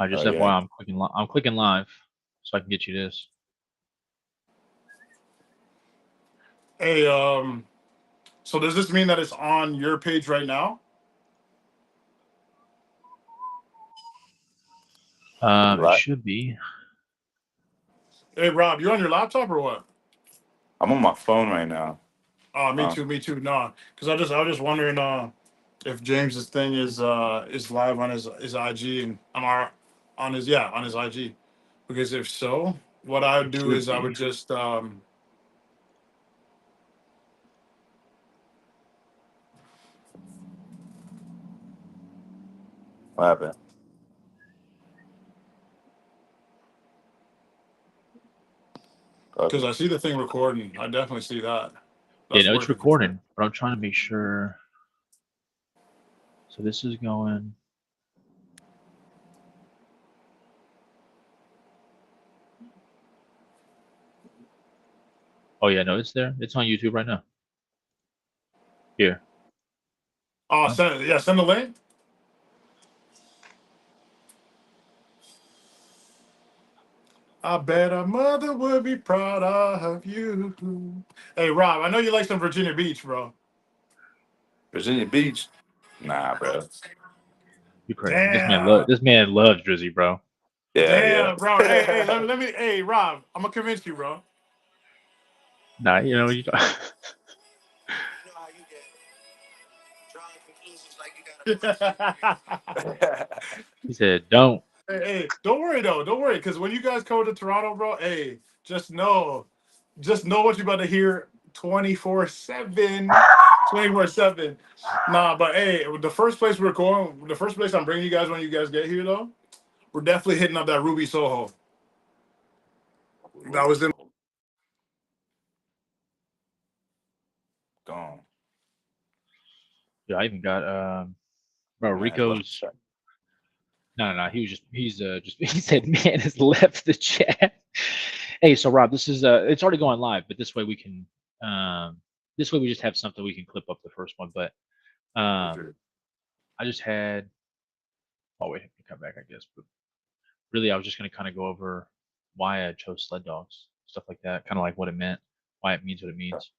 I just Oh yeah. FYI, I'm clicking live, so I can get you this. Hey, so does this mean that it's on your page right now? It Right. should be. Hey, Rob, you on your laptop or what? I'm on my phone right now. Me Um, too, me too. Nah, because I was just wondering if James's thing is live on his IG and on his on his IG. Because if so, what I would it do should is I be. would just What happened? because Okay. I see the thing recording. I definitely see that. Yeah, That's no, it's working for sure. recording, but I'm trying to make sure. So this is going. Oh yeah, no, it's there. It's on YouTube right now. Here. Oh, Huh? send the link. I bet a mother would be proud of you. Hey, Rob, I know you like some Virginia Beach, bro. Virginia Beach. Nah, bro. You crazy? Damn. This man loves Drizzy, bro. Yeah, Damn, bro. Hey, yeah. hey, Rob, I'm gonna convince you, bro. Nah, you know you. He said, "Don't." Hey, don't worry though. Don't worry, because when you guys come to Toronto, bro, hey, just know what you're about to hear 24/7. 24/7. Nah, but hey, the first place I'm bringing you guys when you guys get here though, we're definitely hitting up that Ruby Soho. That Ruby was in. Soul gone. Yeah, I even got bro Man, it's left. Rico's. No. He's he said, "Man has left the chat." Hey, so Rob, this is it's already going live, but this way we can this way we just have something we can clip up the first one. But For um, sure. I just had. Oh wait, come back, I guess. But really, I was just gonna kind of go over why I chose sled dogs, stuff like that, kind of like what it meant, why it means what it means,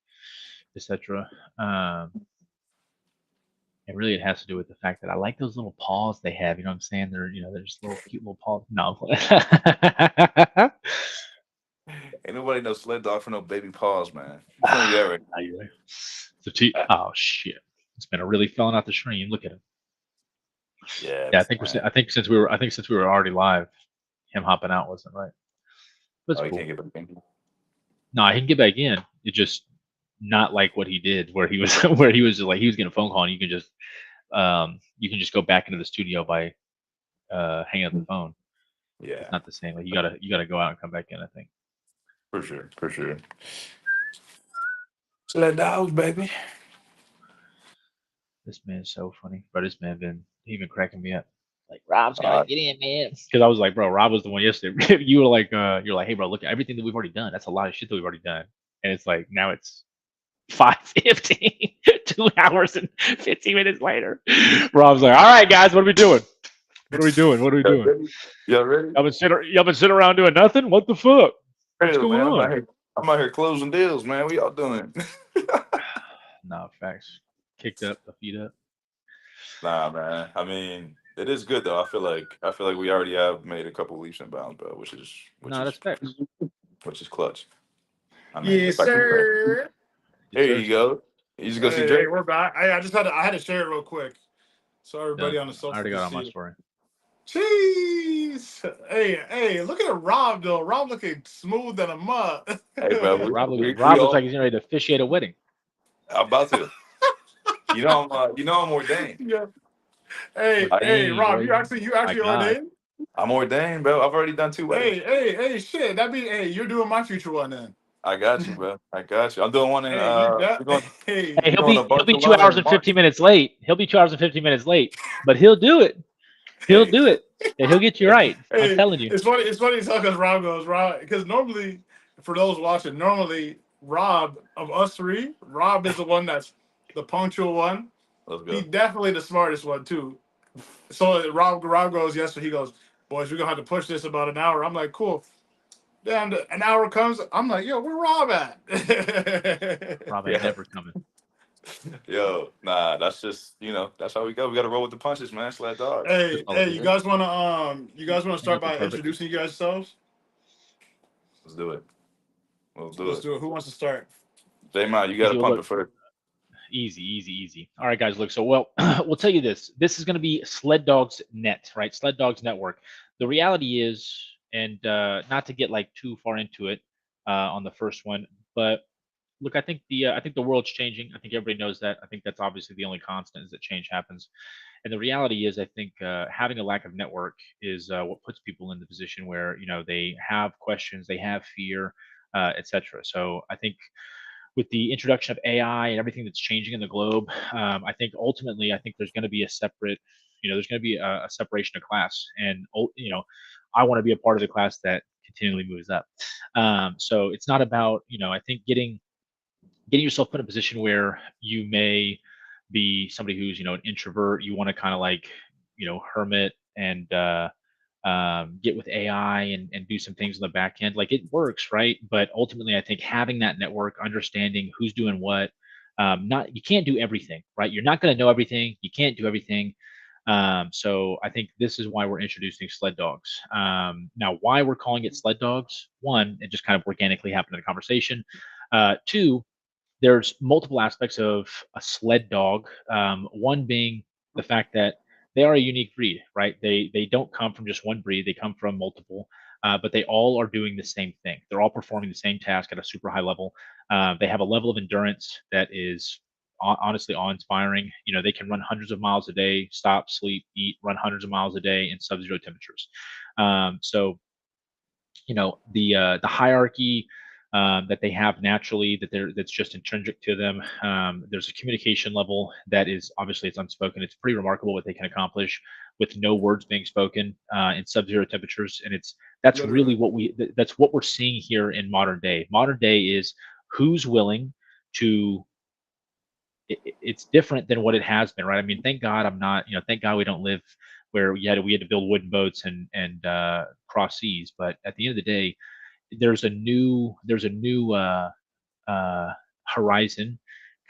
etc. And really, it has to do with the fact that I like those little paws they have. You know what I'm saying? They're just little cute little paws. No, Ain't nobody no sled dog for no baby paws, man. I'm telling you that right anyway. Oh shit! It's been a really falling out the stream. Look at him. yeah, Yeah, man. I think since we were already live, him hopping out wasn't right. But it's Oh, you cool. can't get back in. No, he can get back in. It just not like what he did, where he was where he was like he was getting a phone call and you can just go back into the studio by hanging up the phone. It's Yeah, not the same. Like you gotta go out and come back in. I think for sure, for sure. Sled dogs, baby. this man's so funny, bro. This man been cracking me up. Like Rob's gotta Uh, get in, man. Because I was like, bro, Rob was the one yesterday. You're like, hey, bro, look at everything that we've already done. That's a lot of shit that we've already done. And it's like now it's 5:15, 2 hours and 15 minutes later. Rob's like, all right, guys, what are we doing? What are we doing? What are we y'all doing? ready? Y'all ready? Y'all been sitting around doing nothing? What the fuck? What's Real going man. on? I'm out here closing deals, man. What y'all doing? No, facts. Kicked up, the feet up. Nah, man. I mean, it is good though. I feel like we already have made a couple leaps and bounds, bro, which is which No, that's is facts. which is clutch. I mean, Yes, if I keep it, sir. Yes, there sir. you go. You just go see Hey, Drake. we're back. I had to share it real quick so everybody Done. on the I social already can got on my see it. story. Jeez. Hey, look at Rob though. Rob looking smooth than a mud. Hey, bro, Yeah, we Rob looks like all he's getting ready to officiate a wedding. I'm about to. You know I'm ordained. Yeah. Hey, Ordained, Rob, boy. you My actually God. ordained? I'm ordained, bro. I've already done two weddings. Hey, shit. That be hey, you're doing my future one then. I got you, bro. I got you. I'm doing one in Hey, you we're that going Hey, hey. we're going to he'll be two Barcelona hours in and March. 15 minutes late. He'll be 2 hours and 15 minutes late, but he'll do it. He'll Hey, do it. And he'll get you right. I'm Hey, telling you. it's funny as hell because Rob goes, Rob, because normally, for those watching, normally Rob of us three, Rob is the one that's the punctual one. let's He go. definitely the smartest one too. So Rob goes yesterday. He goes, boys, we're gonna have to push this about an hour. I'm like, cool. Damn, an hour comes. I'm like, yo, where Rob at? Rob ain't Yeah. never coming. Yo, nah, that's just that's how we go. We got to roll with the punches, man. Sled dog. Hey, All it hey, is. you guys wanna Ain't start nothing by perfect. introducing you guys yourselves? Let's do it. We'll do Let's it. do it. Who wants to start? J-Man, you got to Easy. Well, pump look, it first. easy. All right, guys. Look. So, well, we'll tell you this. This is going to be Sled Dogs Net, right? Sled Dogs Network. The reality is, and not to get like too far into it on the first one, but look, I think the world's changing. I think everybody knows that. I think that's obviously the only constant is that change happens. And the reality is, I think having a lack of network is what puts people in the position where they have questions, they have fear, etc. So I think with the introduction of AI and everything that's changing in the globe, I think ultimately, I think there's going to be a separate, there's going to be a separation of class, and I want to be a part of the class that continually moves up. So it's not about, I think getting yourself put in a position where you may be somebody who's an introvert. You want to kind of like hermit and get with AI and do some things on the back end. Like it works, right? But ultimately, I think having that network, understanding who's doing what, not you can't do everything, right? You're not going to know everything. You can't do everything. So I think this is why we're introducing sled dogs. Now, why we're calling it sled dogs? One, it just kind of organically happened in a conversation. Two, there's multiple aspects of a sled dog. One being the fact that they are a unique breed, right? They don't come from just one breed; they come from multiple, but they all are doing the same thing. They're all performing the same task at a super high level. They have a level of endurance that is honestly awe-inspiring. They can run hundreds of miles a day, stop, sleep, eat, run hundreds of miles a day in sub-zero temperatures. So the hierarchy that they have naturally that's just intrinsic to them. There's a communication level that is obviously it's unspoken. It's pretty remarkable what they can accomplish with no words being spoken in sub-zero temperatures, and that's really Literally. that's what we're seeing here in modern day. Modern day is who's willing to it's different than what it has been, right? I mean, thank God I'm not, thank God we don't live where we had to build wooden boats and cross seas. But at the end of the day, there's a new uh, horizon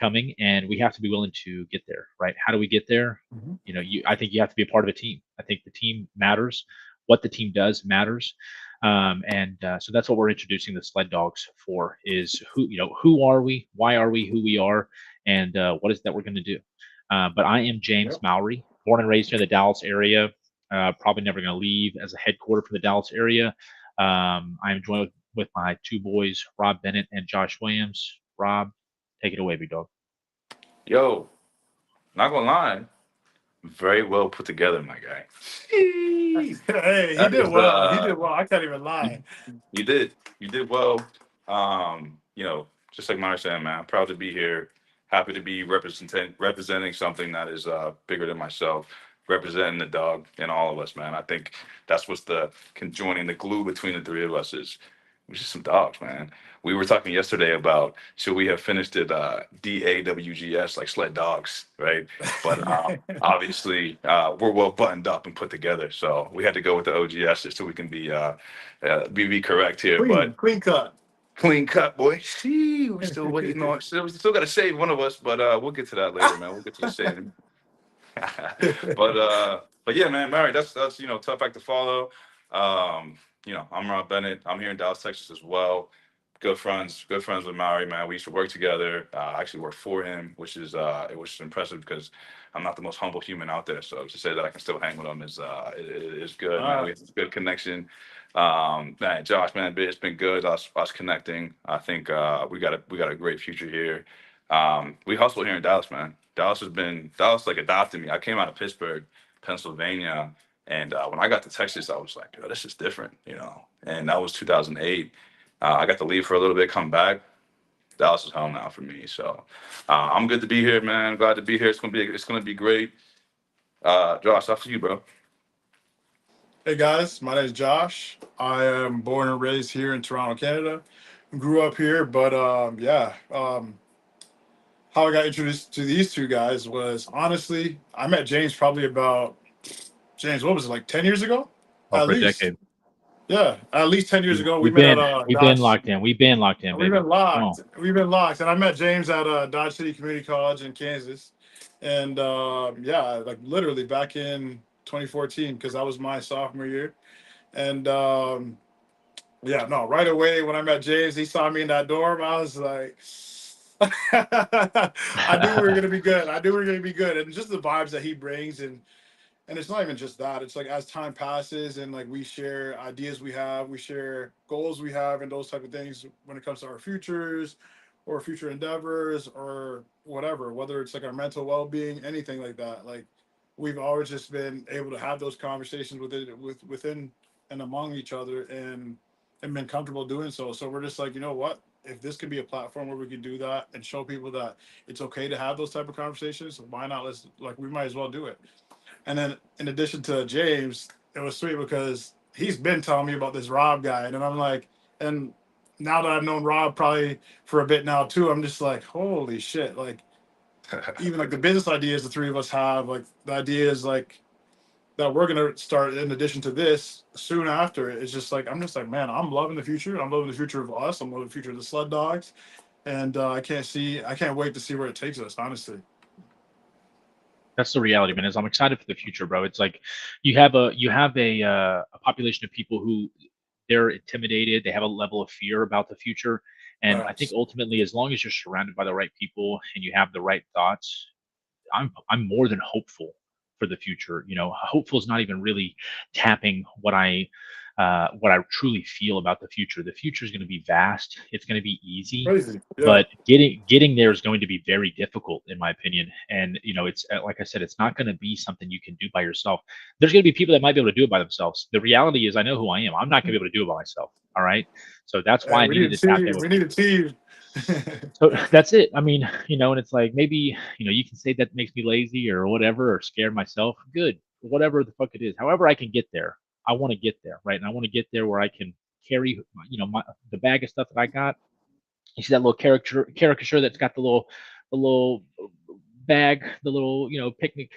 coming, and we have to be willing to get there, right? How do we get there? Mhm. I think you have to be a part of a team. I think the team matters. What the team does matters. And so that's what we're introducing the sled dogs for is who are we, why are we who we are, and what is that we're going to do. But I am James Yep. Mowry, born and raised here in the Dallas area. Probably never going to leave as a headquarter for the Dallas area. I'm joined with my two boys, Rob Bennett and Josh Williams. Rob, take it away, big dog. Yo, not gonna lie, very well put together, my guy. Jeez. Hey, he That did is well. He did well. I can't even you, lie. you did. You did well. Just like Myra said, man, I'm proud to be here. Happy to be representing something that is bigger than myself, representing the dog and all of us, man. I think that's what's the conjoining the glue between the three of us is we're just some dogs, man. We were talking yesterday about should we have finished it DAWGS like sled dogs, right? But obviously we're well buttoned up and put together, so we had to go with the OGS just so we can be correct here. But Clean cut. clean cut, boy. See, we still waiting on. Still got to save one of us, but we'll get to that later, man. We'll get to the saving. But yeah, man, Mary, that's tough act to follow. I'm Rob Bennett. I'm here in Dallas, Texas as well. Good friends with Maury, man. We used to work together. I actually worked for him, which is impressive because I'm not the most humble human out there. So to say that I can still hang with him is good, man. We have a good connection. Man, Josh, man, it's been good us connecting. I think we got a great future here. We hustle here in Dallas, man. Dallas like adopted me. I came out of Pittsburgh, Pennsylvania, and when I got to Texas, I was like, "Yo, this is different." And that was 2008. I got to leave for a little bit, come back. Dallas is home now for me. So I'm good to be here, man. Glad to be here. It's gonna be great. Josh, after you, bro. Hey guys, my name is Josh. I am born and raised here in Toronto, Canada. Grew up here, but yeah. How I got introduced to these two guys was honestly, I met James probably about James. What was it like 10 years ago? for At a least, decade. yeah, at least 10 years We ago, we we've met at been we've been Dodge. locked in. We've been locked in, We've baby. been Come on. locked. We've been locked. And I met James at Dodge City Community College in Kansas, and yeah, like literally back in 2014, because that was my sophomore year. And yeah, no, right away when I met James, he saw me in that dorm. I was like, I knew we were gonna be good. I knew we were gonna be good, and just the vibes that he brings, and it's not even just that. It's like as time passes and like we share ideas we have, we share goals we have, and those type of things when it comes to our futures or future endeavors or whatever, whether it's like our mental well-being, anything like that. Like we've always just been able to have those conversations within and among each other, and been comfortable doing so. So we're just like, you know what? If this could be a platform where we could do that and show people that it's okay to have those type of conversations, why not? Let's like we might as well do it. And then in addition to James, it was sweet because he's been telling me about this Rob guy, and I'm like, and now that I've known Rob probably for a bit now too, I'm just like, holy shit! Like even like the business ideas the three of us have, like the ideas like that we're gonna start in addition to this soon after. It's just like I'm just like, man, I'm loving the future. I'm loving the future of us. I'm loving the future of the Sled Dogs, and I can't wait to see where it takes us. Honestly, That's the reality, man. Is I'm excited for the future, bro. It's like you have a population of people who they're intimidated. They have a level of fear about the future, and I think facts. ultimately, as long as you're surrounded by the right people and you have the right thoughts, I'm more than hopeful for the future. Hopeful is not even really tapping what I truly feel about the future. The future is going to be vast. It's going to be easy, Crazy, yeah. but getting there is going to be very difficult, in my opinion. And it's like I said, it's not going to be something you can do by yourself. There's going to be people that might be able to do it by themselves. The reality is, I know who I am. I'm not going to be able to do it by myself. All right. So that's why Hey, I needed to tap in with we need a people. team. So that's it. I mean, and it's like maybe, you can say that makes me lazy or whatever, or scared myself. Good. Whatever the fuck it is. However I can get there, I want to get there, right? And I want to get there where I can carry, the bag of stuff that I got. You see that little caricature that's got the little bag, the little, picnic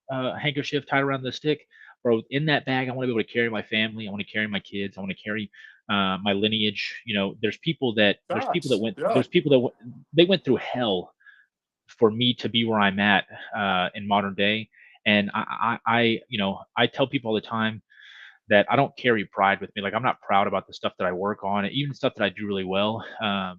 handkerchief tied around the stick, bro. In that bag, I want to be able to carry my family. I want to carry my kids. I want to carry my lineage. Facts. Yeah. there's people that they went through hell for me to be where I'm at in modern day. And I tell people all the time that I don't carry pride with me. Like I'm not proud about the stuff that I work on, even stuff that I do really well. I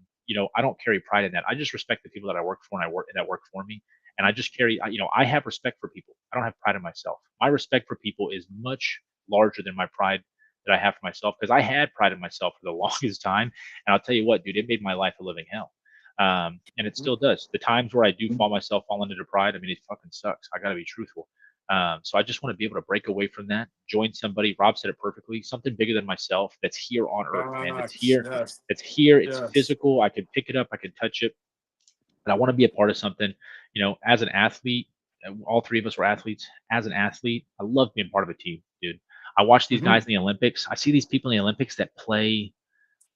don't carry pride in that. I just respect the people that I work for and I work that work for me. And I just I have respect for people. I don't have pride in myself. My respect for people is much larger than my pride that I have for myself because I had pride in myself for the longest time. And I'll tell you what, dude, it made my life a living hell. And it still does. The times where I do fall into pride, I mean, it fucking sucks. I got to be truthful. So I just want to be able to break away from that, join somebody. Rob said it perfectly. Something bigger than myself that's here on Earth, man. That's Facts. here. Yes. That's here. It's Yes. physical. I can pick it up. I can touch it. And I want to be a part of something. As an athlete, all three of us were athletes. As an athlete, I love being part of a team, dude. I watch these Hmm. guys in the Olympics. I see these people in the Olympics that play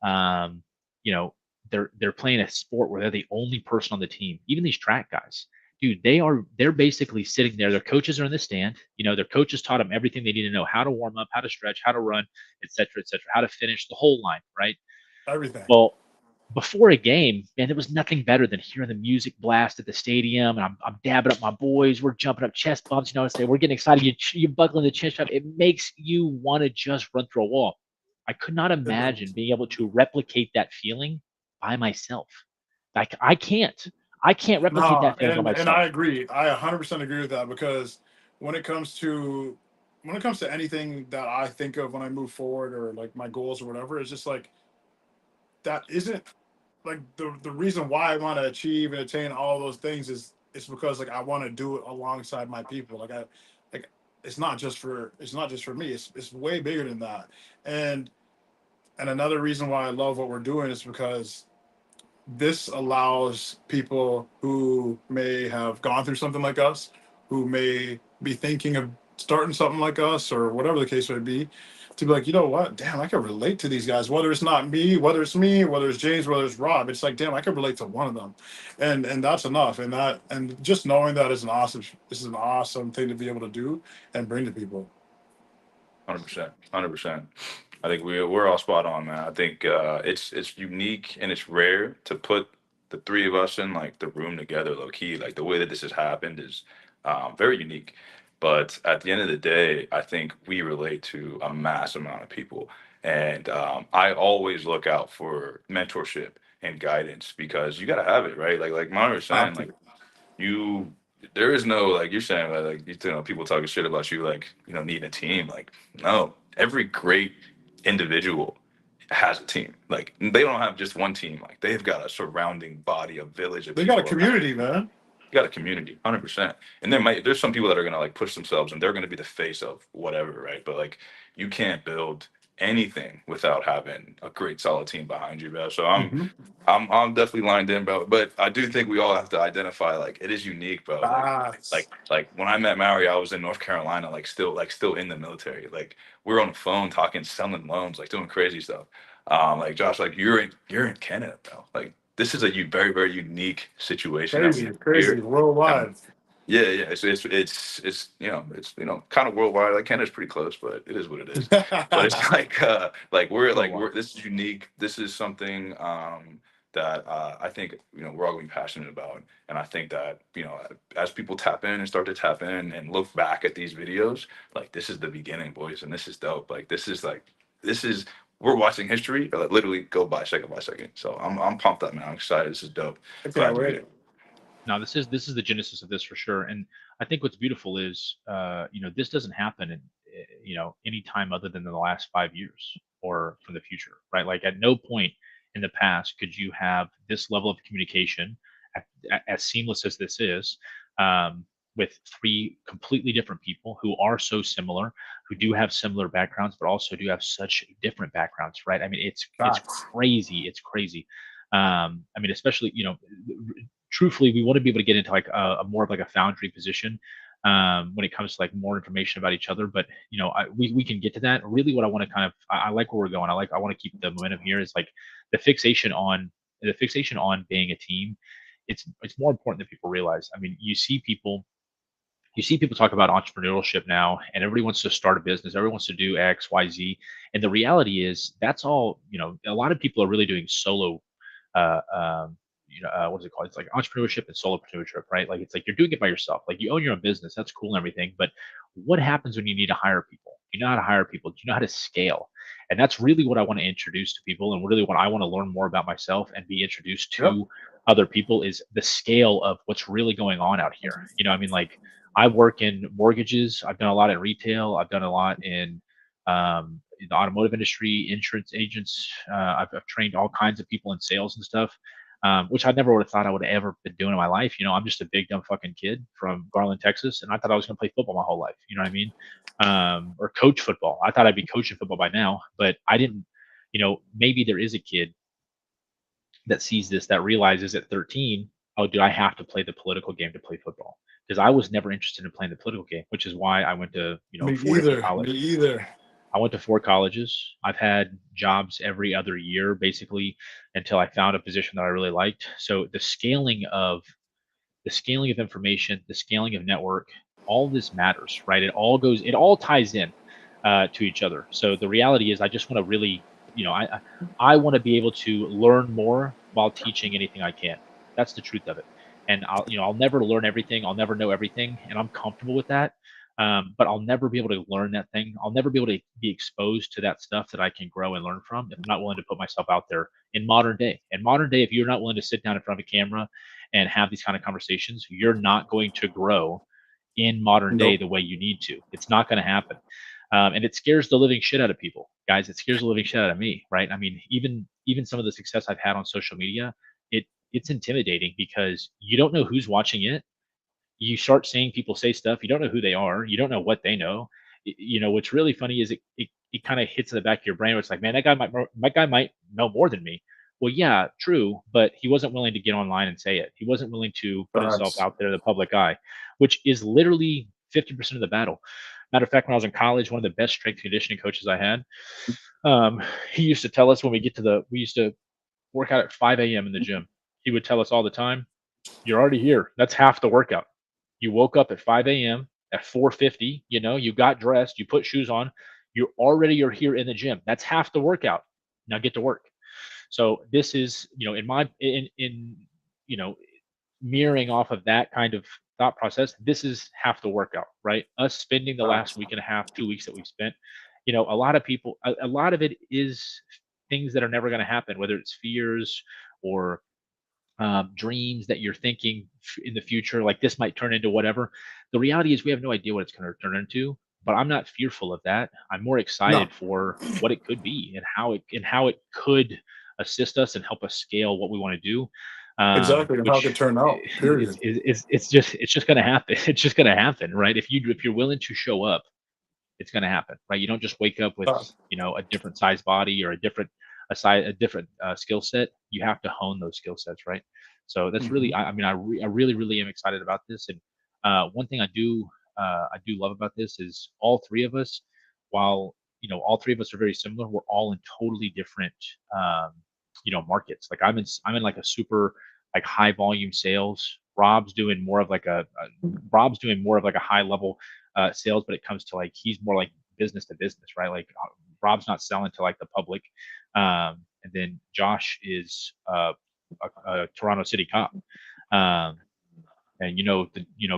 um, you know, they're playing a sport where they're the only person on the team. Even these track guys, dude, they're basically sitting there. Their coaches are in the stand. Their coaches taught them everything they need to know: how to warm up, how to stretch, how to run, et cetera, how to finish the whole line, right? Everything. Well, before a game, man, there was nothing better than hearing the music blast at the stadium, and I'm dabbing up my boys. We're jumping up chest bumps, say we're getting excited. You're buckling the chin strap. It makes you want to just run through a wall. I could not It imagine does. being able to replicate that feeling by myself. Like I can't. I can't replicate No, that feeling by and myself. I agree. I 100% agree with that because when it comes to anything that I think of when I move forward or like my goals or whatever, it's just like that isn't like the reason why I want to achieve and attain all those things is it's because like I want to do it alongside my people. Like it's not just for me. It's way bigger than that. And another reason why I love what we're doing is because this allows people who may have gone through something like us, who may be thinking of starting something like us or whatever the case may be, to be like, you know what, damn, I can relate to these guys. Whether it's not me, whether it's James, whether it's Rob, it's like, damn, I can relate to one of them, and that's enough. And just knowing that is an awesome thing to be able to do and bring to people. 100%, 100%. I think we're all spot on, man. I think it's unique and it's rare to put the three of us in like the room together, low key. Like the way that this has happened is very unique. But at the end of the day, I think we relate to a mass amount of people, and I always look out for mentorship and guidance because you got to have it, right? Like Mara was saying, Have like to. you there is no like you're saying you know people talking shit about you like needing a team like no every great individual has a team like they don't have just one team like they've got a surrounding body a village of They got a people around community, man. you got a community 100% and there's some people that are gonna like push themselves and they're gonna be the face of whatever right but like you can't build anything without having a great solid team behind you bro so Hmm. I'm definitely lined in, bro. But I do think we all have to identify like it is unique, bro. Facts. Like when I met Mario, I was in North Carolina, like still in the military. Like we are on the phone talking, selling loans, like doing crazy stuff. Like Josh, like you're in Canada, bro. Like this is a very very unique situation that we Crazy, have crazy, here. worldwide. Yeah, yeah. It's it's kind of worldwide. Like Canada's pretty close, but it is what it is. But it's like we're Worldwide. this is unique. This is something that I think we're all gonna be passionate about, and I think that as people tap in and start to tap in and look back at these videos, like this is the beginning, boys, and this is dope. This is we're watching history like, literally go by second. So I'm pumped up, man. I'm excited. This is dope. I Glad can't to be wait. here. Now this is the genesis of this for sure, and I think what's beautiful is this doesn't happen in any time other than in the last 5 years or from the future, right? Like at no point in the past could you have this level of communication as seamless as this is, with three completely different people who are so similar, who do have similar backgrounds, but also do have such different backgrounds, right? I mean, it's Facts. crazy, it's crazy. I mean, especially truthfully, we want to be able to get into like a more of like a foundry position when it comes to like more information about each other. But we can get to that. Really, what I want to I like where we're going. I want to keep the momentum here. Is like the fixation on being a team. It's more important than people realize. I mean, you see people talk about entrepreneurship now, and everybody wants to start a business. Everyone wants to do X, Y, Z. And the reality is that's all, a lot of people are really doing solo, uh, um, what is it called? It's like entrepreneurship and solopreneurship, right? Like it's like you're doing it by yourself. Like you own your own business. That's cool and everything. But what happens when you need to hire people? Do you know how to hire people? Do you know how to scale? And that's really what I want to introduce to people. And really what I want to learn more about myself and be introduced Yep. to other people is the scale of what's really going on out here. I mean, like, I work in mortgages. I've done a lot in retail. I've done a lot in the automotive industry, insurance agents. I've trained all kinds of people in sales and stuff, which I never would have thought I would have ever been doing in my life. I'm just a big dumb fucking kid from Garland, Texas, and I thought I was going to play football my whole life. You know what I mean? Or coach football. I thought I'd be coaching football by now, but I didn't. Maybe there is a kid that sees this that realizes at 13, oh, do I have to play the political game to play football? Because I was never interested in playing the political game, which is why I went to Me four different either. Me colleges. either. I went to four colleges. I've had jobs every other year, basically, until I found a position that I really liked. So the scaling of information, the scaling of network, all this matters, right? It all ties in to each other. So the reality is, I just want to really, I want to be able to learn more while teaching anything I can. That's the truth of it. And I'll never learn everything. I'll never know everything, and I'm comfortable with that. But I'll never be able to learn that thing. I'll never be able to be exposed to that stuff that I can grow and learn from if I'm not willing to put myself out there in modern day. In modern day, if you're not willing to sit down in front of a camera and have these kind of conversations, you're not going to grow in modern day Nope. the way you need to. It's not going to happen. And it scares the living shit out of people, guys. It scares the living shit out of me, right? I mean, even some of the success I've had on social media, it's intimidating because you don't know who's watching it. You start seeing people say stuff, you don't know who they are, you don't know what they know. What's really funny is it kind of hits in the back of your brain where it's like, man, that guy might know more than me. Well, yeah, true, but he wasn't willing to get online and say it. He wasn't willing to put himself Facts. out there in the public eye, which is literally 50% of the battle. Matter of fact, when I was in college, one of the best strength conditioning coaches I had, he used to tell us when we used to work out at 5 a.m. in the gym. He would tell us all the time, you're already here. That's half the workout. You woke up at 5 a.m. at 4:50. You got dressed. You put shoes on. You're here in the gym. That's half the workout. Now get to work. So this is, in you know, mirroring off of that kind of thought process, this is half the workout, right? Us spending the last week and a half, 2 weeks that we've spent, a lot of people, a lot of it is things that are never going to happen, whether it's fears or dreams that you're thinking in the future, like this might turn into whatever. The reality is we have no idea what it's going to turn into, but I'm not fearful of that. I'm more No, excited for what it could be and how it could assist us and help us scale what we want to do. exactly, and how it Which could turn out. Period. it's just going to happen. It's just going to happen, right? If you're willing to show up, it's going to happen, right? You don't just wake up with, Uh, a different size body or a different skill set. You have to hone those skill sets, right? So that's really, mhm. I really, really am excited about this. And one thing I do love about this is all three of us, while all three of us are very similar, we're all in totally different, um, markets. Like I'm in like a super like high volume sales. Rob's doing more of like a high level sales, but it comes to like he's more like business to business, right? Like Rob's not selling to like the public. And then Josh is a Toronto City cop. Um, and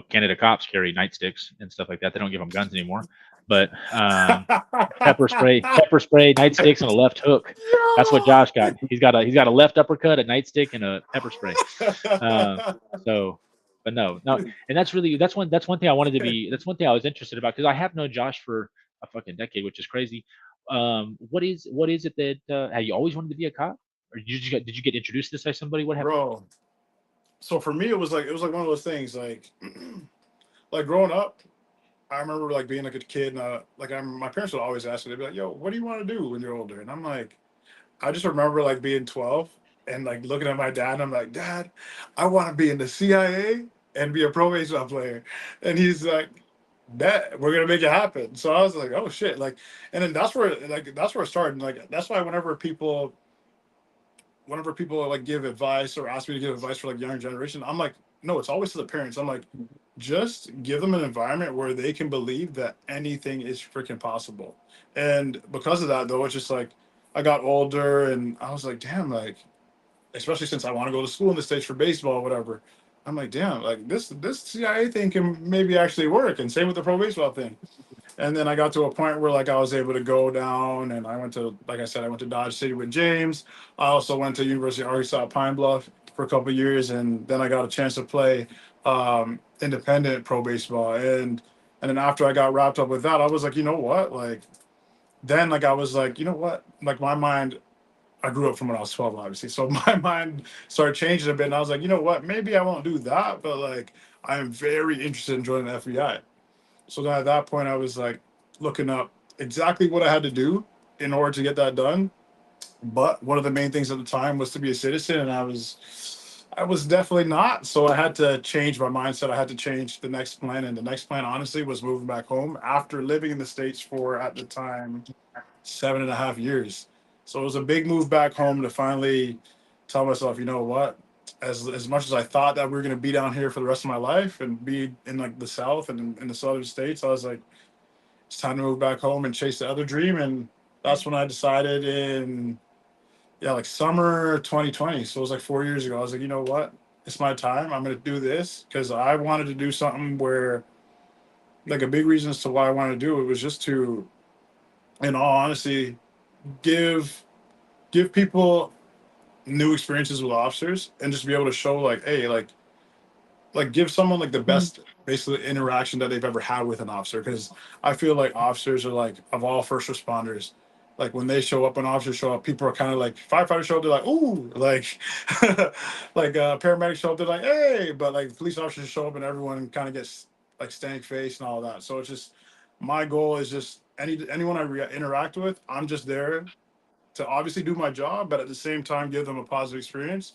Canada cops carry nightsticks and stuff like that. They don't give them guns anymore, but pepper spray, nightsticks, and a left hook. That's what Yo! Josh got. He's got a left uppercut, a nightstick, and a pepper spray. Uh, so, but no, and that's one thing that's one thing I was interested about because I have known Josh for a fucking decade, which is crazy. What is it that have you always wanted to be a cop, or did you get introduced to this by somebody? What happened? Bro, so for me it was like one of those things like growing up. I remember like being like a kid, and like my parents would always ask me, they'd be like, "Yo, what do you want to do when you're older?" And I'm like, I just remember like being 12 and like looking at my dad, and I'm like, "Dad, I want to be in the CIA and be a pro baseball player," and he's like, "Bet we're gonna make it happen." So I was like, "Oh shit!" Like, and then that's where it started. Like that's why whenever people like give advice or ask me to give advice for like younger generation, I'm like, no, it's always to the parents. I'm like, just give them an environment where they can believe that anything is freaking possible. And because of that, though, it's just like I got older and I was like, damn, like especially since I want to go to school in the States for baseball or whatever. I'm like, damn, like this CIA thing can maybe actually work, and same with the pro baseball thing. And then I got to a point where like I was able to go down, and I went to, like I said, I went to Dodge City with James. I also went to University of Arkansas at Pine Bluff for a couple of years, and then I got a chance to play independent pro baseball. And then after I got wrapped up with that, I was like, you know what, like then like I was like, you know what, like my mind. I grew up from when I was 12, obviously. So my mind started changing a bit, and I was like, you know what, maybe I won't do that, but like I am very interested in joining the FBI. So then at that point, I was like looking up exactly what I had to do in order to get that done. But one of the main things at the time was to be a citizen, and I was definitely not. So I had to change my mindset. I had to change the next plan, and the next plan, honestly, was moving back home after living in the States for at the time 7.5 years. So it was a big move back home to finally tell myself, you know what? As much as I thought that we were gonna be down here for the rest of my life and be in like the South and in the southern states, I was like, it's time to move back home and chase the other dream. And that's when I decided in, yeah, like summer 2020. So it was like 4 years ago. I was like, you know what? It's my time. I'm gonna do this because I wanted to do something where, like, a big reason as to why I wanted to do it was just to, in all honesty, give give people new experiences with officers and just be able to show like, hey, like give someone like the best basically interaction that they've ever had with an officer, because I feel like officers are like, of all first responders, like when they show up, when officers show up, people are kind of like, firefighters show up, they're like, ooh, like like paramedics show up, they're like, hey, but like police officers show up and everyone kind of gets like stank face and all that. So it's just, my goal is just anyone interact with, I'm just there to obviously do my job, but at the same time give them a positive experience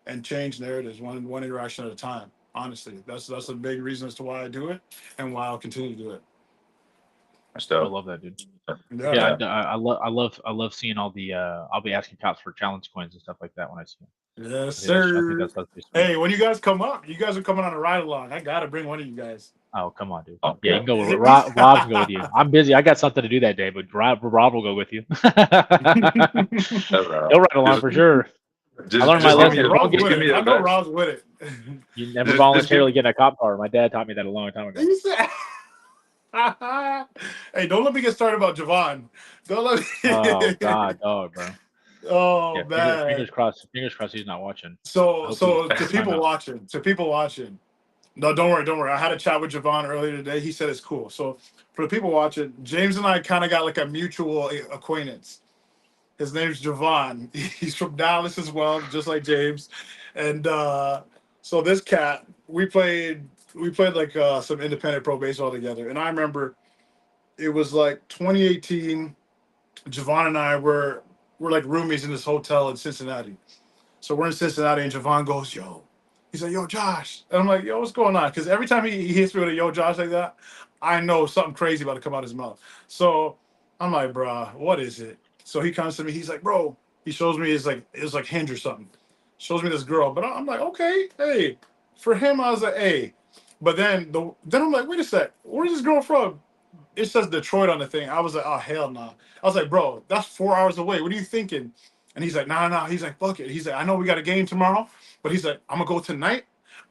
and change narratives one interaction at a time. Honestly, that's a big reason as to why I do it and why I'll continue to do it. That's I dope. love that, dude. Yeah, Yeah, Yeah. I love seeing all the. I'll be asking cops for challenge coins and stuff like that when I see them. yes, I think sir. that's pretty sweet. Hey, when you guys come up, you guys are coming on a ride along. I gotta bring one of you guys. Oh, come on, dude. Yeah, you Okay. can go with Rob can go with you. I'm busy. I got something to do that day, but Rob will go with you. Uh, He'll ride along just, for sure. I learned my just give me lesson. a, Don't Rob's get just with give it. me I a know vest. Rob's with it. you never Just give. voluntarily get in a cop car. My dad taught me that a long time ago. You said, hey, don't let me get started about Javon. Don't let Oh me. God, dog, bro. Oh Yeah, man. fingers crossed he's not watching. I So hope he gets so pulled to in a people timeout. watching, to people watching. No, don't worry, don't worry. I had a chat with Javon earlier today. He said it's cool. So for the people watching, James and I kind of got like a mutual acquaintance. His name's Javon. He's from Dallas as well, just like James. And so this cat, we played like some independent pro baseball together. And I remember it was like 2018. Javon and I were like roomies in this hotel in Cincinnati. So we're in Cincinnati, and Javon goes, "Yo," he's like, "Yo, Josh," and I'm like, "Yo, what's going on?" Because every time he hits me with a "Yo, Josh" like that, I know something crazy about to come out of his mouth. So I'm like, "Bruh, what is it?" So he comes to me, he's like, "Bro," he shows me it's like Hinge or something. Shows me this girl, but I'm like, "Okay, hey." For him, I was like, "Hey," but then I'm like, "Wait a sec, where's this girl from?" It says Detroit on the thing. I was like, oh hell no. I was like, bro, that's 4 hours away. What are you thinking? And he's like, nah, nah. He's like, fuck it. He's like, I know we got a game tomorrow, but he's like, I'm gonna go tonight.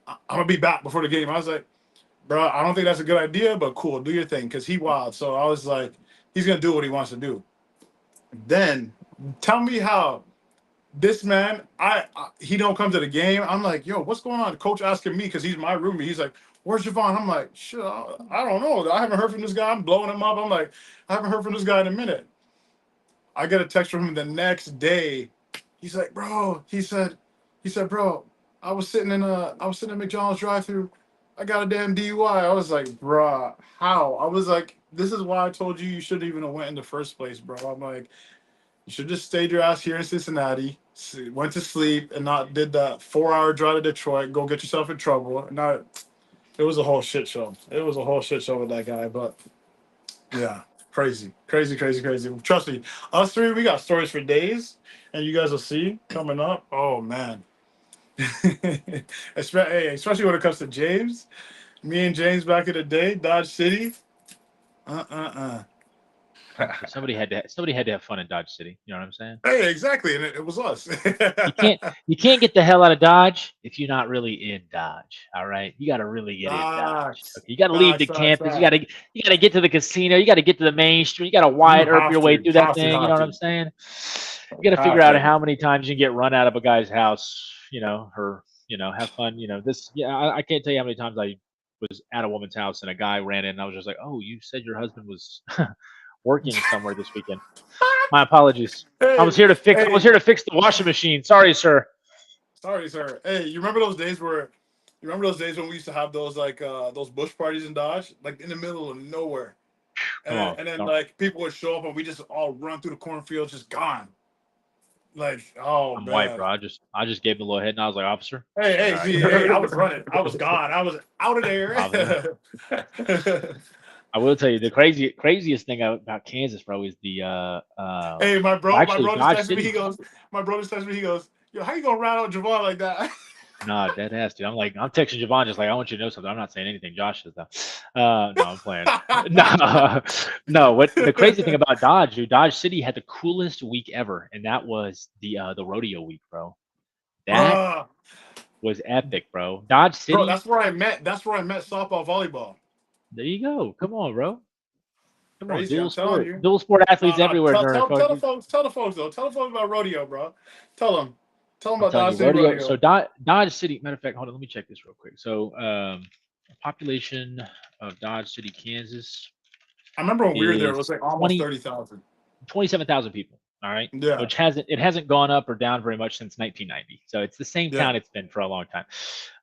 I'm gonna be back before the game. I was like, bro, I don't think that's a good idea, but cool, do your thing, cause he wild. So I was like, he's gonna do what he wants to do. Then tell me how this man, he don't come to the game. I'm like, yo, what's going on? Coach asking me because he's my roommate. He's like, where's Javon? I'm like, shit, I don't know. I haven't heard from this guy. I'm blowing him up. I'm like, I haven't heard from this guy in a minute. I get a text from him the next day. He's like, bro. He said, bro, I was sitting in McDonald's drive-through. I got a damn DUI. I was like, bruh, how? I was like, this is why I told you shouldn't even have went in the first place, bro. I'm like, you should just stayed your ass here in Cincinnati, went to sleep, and not did that 4 hour drive to Detroit, go get yourself in trouble. And it was a whole shit show. It was a whole shit show with that guy. But yeah, crazy, crazy, crazy, crazy. Trust me, us three, we got stories for days, and you guys will see coming up. Oh man, especially when it comes to James. Me and James back in the day, Dodge City. Uh. Yeah, somebody had to have fun in Dodge City. You know what I'm saying? Hey, exactly, and it was us. You can't you can't get the hell out of Dodge if you're not really in Dodge. All right, you got to really get in Dodge. Facts. Okay, you got to leave Facts, the facts, campus. facts. You got to get to the casino. You got to get to the main street. You got to You wide earp have your way to, through that have to, thing. You know have what I'm to, saying? You got to figure have out to. how many times you can get run out of a guy's house. Have fun. This. Yeah, I can't tell you how many times I was at a woman's house and a guy ran in and I was just like, oh, you said your husband was working somewhere this weekend. My apologies. I was Hey, here to fix. I was hey, here to fix the washing machine. Sorry, sir. sorry, sir. Hey, you remember those days when we used to have those bush parties in Dodge, like in the middle of nowhere, and Come then on. and then Don't. like people would show up and we just all run through the cornfields, just gone. Like, oh I'm white, man. bro. I just gave him a little head and I was like, officer. Hey, He's like, hey, all right, see, hey, I was running. I was gone. I was out of officer. there. I will tell you the craziest thing about Kansas, bro, is the Hey, well, my actually bro just Dodge texted me. City. My brother just texted me. He goes, yo, how you gonna rat out Javon like that? Nah, dead ass, dude. I'm texting Javon just like I want you to know something. I'm not saying anything. Josh says that. No, I'm playing. No, no. What the crazy thing about Dodge, dude? Dodge City had the coolest week ever, and that was the rodeo week, bro. That Bruh, was epic, bro. Dodge bro, City. that's where I met softball, volleyball. There you go. Come on, bro. Come on, Crazy, I'm telling you. dual sport No, athletes no, everywhere tell, during tell, tell the fucking. folks, though. Tell the folks about rodeo, bro. Tell them, I'm about telling Dodge you, City rodeo. So Rodeo. Dodge City. Matter of fact, hold on. Let me check this real quick. So, population of Dodge City, Kansas I remember when we were there, it is was like almost 20 30,000. 27,000 people. All right, Yeah, which hasn't gone up or down very much since 1990. So it's the same yeah. town it's been for a long time.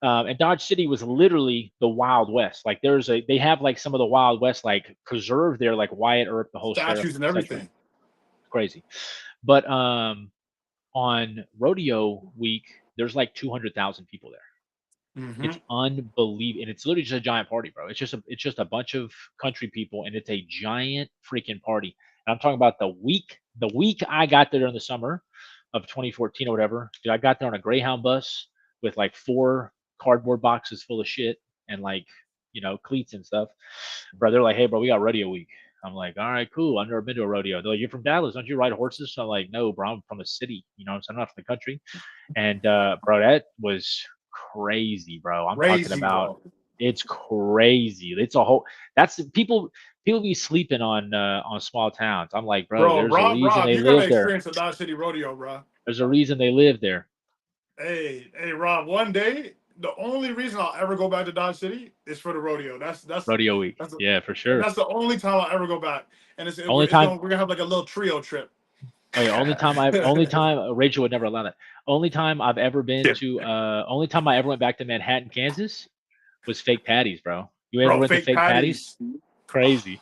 And Dodge City was literally the Wild West. Like they have like some of the Wild West like preserved there, like Wyatt Earp, the whole sheriff, Statues and etc. everything. Crazy. But on rodeo week, there's like 200,000 people there. Mm-hmm. It's unbelievable, and it's literally just a giant party, bro. It's just a bunch of country people, and it's a giant freaking party. And I'm talking about the week I got there in the summer of 2014 or whatever. Dude, I got there on a Greyhound bus with like four cardboard boxes full of shit, and like cleats and stuff. Bro, they're like, hey, bro, we got rodeo week. I'm like, all right, cool. I've never been to a rodeo. They're like, you're from Dallas, don't you ride horses? So I'm like, no, bro, I'm from the city. So I'm not from the country. And bro, that was crazy, bro. I'm talking Crazy, about bro. it's crazy. It's a whole that's people be sleeping on small towns. I'm like, bro, Bro, there's a reason Rob, they you gotta live there. experience the Dodge City Rodeo, bro. There's a reason they live there. Hey, Rob. One day, the only reason I'll ever go back to Dodge City is for the rodeo. Rodeo week. That's the, Yeah, for and sure. that's the only time I'll ever go back. And Only time we're gonna have like a little trio trip. Oh yeah, only time Rachel would never allow that. Only time I ever went back to Manhattan, Kansas was Fake Patties, bro. You ever Bro, went to fake Fake Patties? patties. Crazy.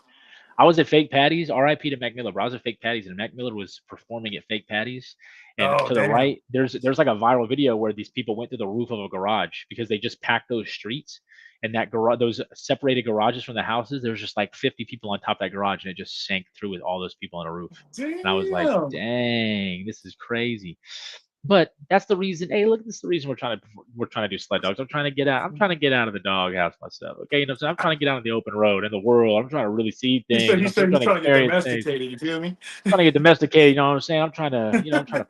I was at Fake Patties. R.I.P. to Mac Miller. Bro, I was at Fake Patties, and Mac Miller was performing at Fake Patties. And Oh to the damn. right, there's like a viral video where these people went through the roof of a garage because they just packed those streets and that garage, those separated garages from the houses. There was just like 50 people on top of that garage, and it just sank through with all those people on the roof. And I was like, Damn. dang, this is crazy. But that's the reason. Hey, look, this is the reason we're trying to do sled dogs. I'm trying to get out. I'm trying to get out of the doghouse myself. Okay, what I'm saying? I'm trying to get out on the open road in the world. I'm trying to really see He things. said he I'm said he's trying to trying to get experience things. domesticated. You feel me? Trying to get domesticated. You know what I'm saying? I'm trying to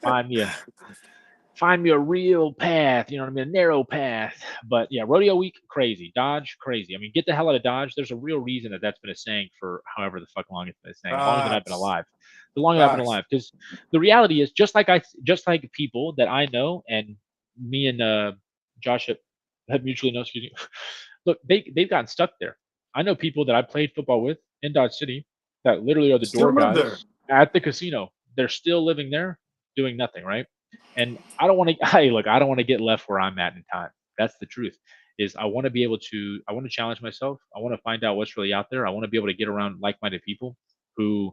find me a real path. You know what I mean? A narrow path. But yeah, rodeo week, crazy. Dodge, crazy. I mean, get the hell out of Dodge. There's a real reason that's been a saying for however the fuck long it's been a saying. Longer than I've been Facts. alive. The longer I've been Facts. alive. Because the reality is, just like people that I know, and me and Josh have mutually known. Excuse me. Look, they've gotten stuck there. I know people that I played football with in Dodge City that literally are the door Still live there. guys at the casino. They're still living there, doing nothing, right? And I don't want to. Hey, look, I don't want to get left where I'm at in time. That's the truth. Is I want to be able to. I want to challenge myself. I want to find out what's really out there. I want to be able to get around like-minded people who,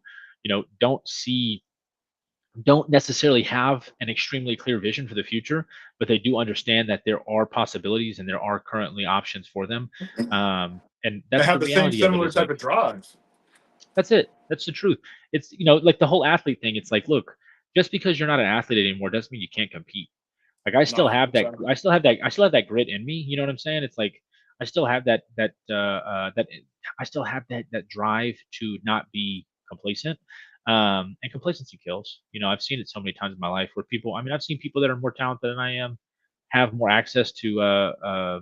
don't necessarily have an extremely clear vision for the future, but they do understand that there are possibilities and there are currently options for them. And They that's have the the same reality of it. similar Is type like of drive. that's it. That's the truth. It's like the whole athlete thing. It's like, look, just because you're not an athlete anymore doesn't mean you can't compete. Like I No, still have that. 100%. I still have that grit in me. You know what I'm saying? It's like I still have that. I still have that drive to not be complacent. And complacency kills. I've seen it so many times in my life where people. I mean, I've seen people that are more talented than I am, have more access to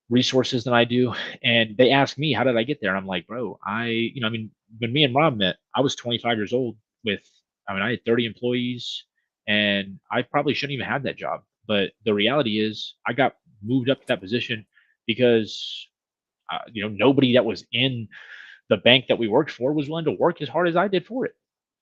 resources than I do. And they ask me, how did I get there? I'm like, bro, I mean, when me and Rob met, I was 25 years old I had 30 employees and I probably shouldn't even have that job. But the reality is I got moved up to that position because, nobody that was in the bank that we worked for was willing to work as hard as I did for it.